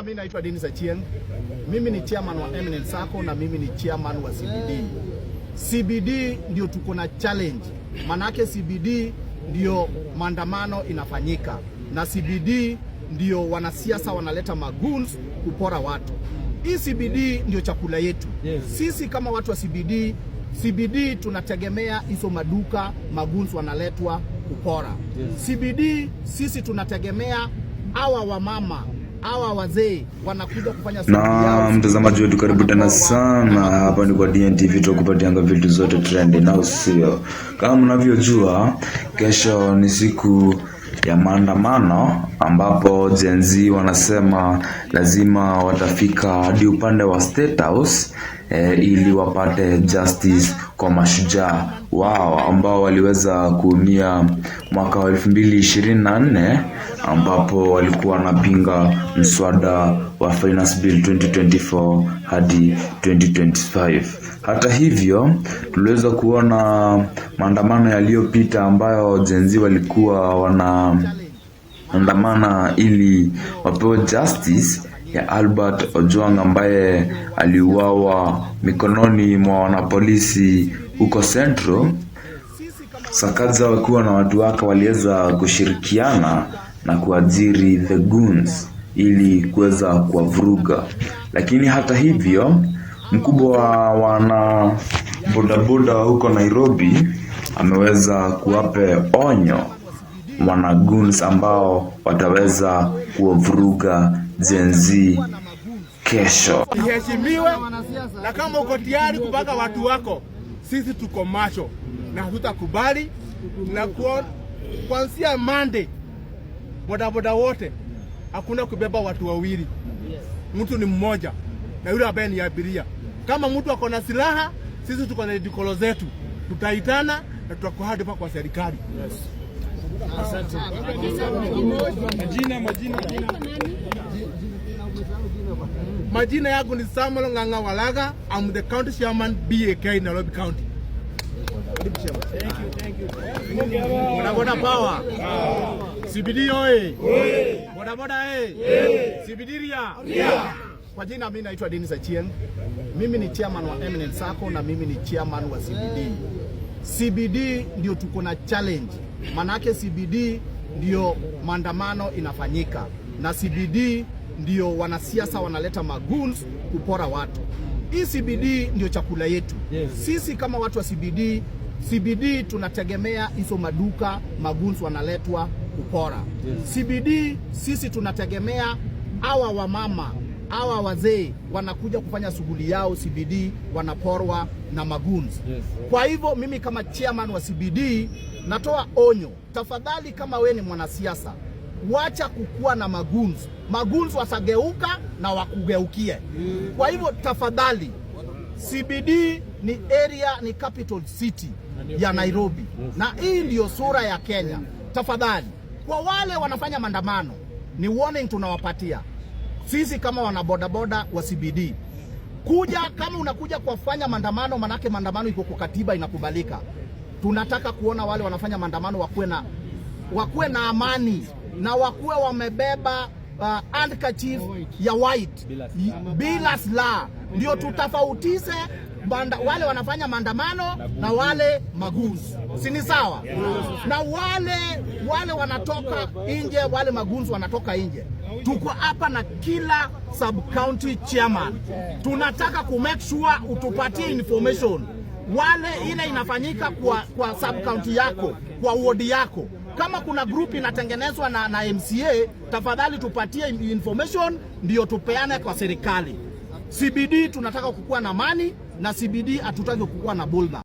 mimi naitwa Dennis Achieng. Mimi ni chairman wa Eminent Sacco na mimi ni chairman wa CBD. CBD ndio tuko na challenge. Manake CBD ndio maandamano inafanyika. Na CBD ndio wanasiasa wanaleta magoons kupora watu. Hii CBD ndio chakula yetu. Sisi kama watu wa CBD tunategemea hizo maduka magoons wanaletwa kupora. CBD sisi tunategemea hawa wamama, hawa wazee wanakuja kufanya shughuli yao. Mtazamaji wetu, karibu tena sana. Hapa ni kwa DNTV, tukupatianga vitu zote trendy na usio. Kama mnavyojua, kesho ni siku ya maandamano ambapo Gen Z wanasema lazima watafika hadi upande wa State House ili wapate justice kwa mashujaa wao ambao waliweza kuumia mwaka wa 2024 ambapo walikuwa wanapinga mswada wa Finance Bill 2024 hadi 2025. Hata hivyo, tuliweza kuona maandamano yaliyopita ambayo Gen Z walikuwa wanaandamana ili wapewe justice ya Albert Ojwang ambaye aliuawa mikononi mwa wanapolisi huko Central. Sakaja wakiwa na watu wake waliweza kushirikiana na kuajiri the goons ili kuweza kuwavuruga. Lakini hata hivyo, mkubwa wa wana bodaboda huko Nairobi ameweza kuwape onyo wana goons ambao wataweza kuwavuruga Gen Z kesho. Iheshimiwe, na kama uko tayari kupaka watu wako, sisi tuko macho na hatutakubali. Na kuanzia Monday, bodaboda wote hakuna kubeba watu wawili. Mtu ni mmoja na yule ambaye ni abiria. Kama mtu ako na silaha, sisi tuko na dikolo zetu, tutaitana na tutakuwa hadi kwa serikali. Asante. Majina yangu ni Samuel Nganga Walaga. I'm the county chairman BAK Nairobi County. Thank you. Bodaboda power. CBD oye. Bodaboda CBD ria. Kwa jina mimi naitwa Dennis Achieng. Mimi ni chairman wa Eminent Sacco na mimi ni chairman wa CBD. CBD ndio tuko na challenge. Manake CBD ndio maandamano inafanyika. Na CBD ndio wanasiasa wanaleta magoons kupora watu. Hii CBD ndio chakula yetu. Sisi kama watu wa CBD tunategemea hizo maduka magoons wanaletwa kupora. CBD sisi tunategemea hawa wamama, hawa wazee wanakuja kufanya shughuli yao CBD wanaporwa na magoons. Kwa hivyo mimi kama chairman wa CBD natoa onyo. Tafadhali kama we ni mwanasiasa, wacha kukua na magoons. Magoons wasageuka na wakugeukie. Kwa hivyo tafadhali, CBD ni area, ni capital city ya Nairobi. Na hii ndio sura ya Kenya. Tafadhali, kwa wale wanafanya maandamano, ni warning tunawapatia. Sisi kama wanabodaboda wa CBD, kama unakuja kufanya maandamano, manake maandamano iko kwa katiba inakubalika. Tunataka kuona wale wanafanya maandamano wakuwe na amani na wakuwe wamebeba handkerchief ya white bila silaha. Ndio tutafautishe wale wanafanya maandamano na wale magoons. Si ni sawa? Na wale wanatoka nje, wale magoons wanatoka nje. Tuko hapa na kila sub county chairman. Tunataka ku make sure utupatie information wale ile inafanyika kwa sub county yako, kwa ward yako. Kama kuna group inatengenezwa na MCA, tafadhali tupatie information ndio tupeane kwa serikali. CBD tunataka kukua na amani, na CBD hatutaki kukua na bulma.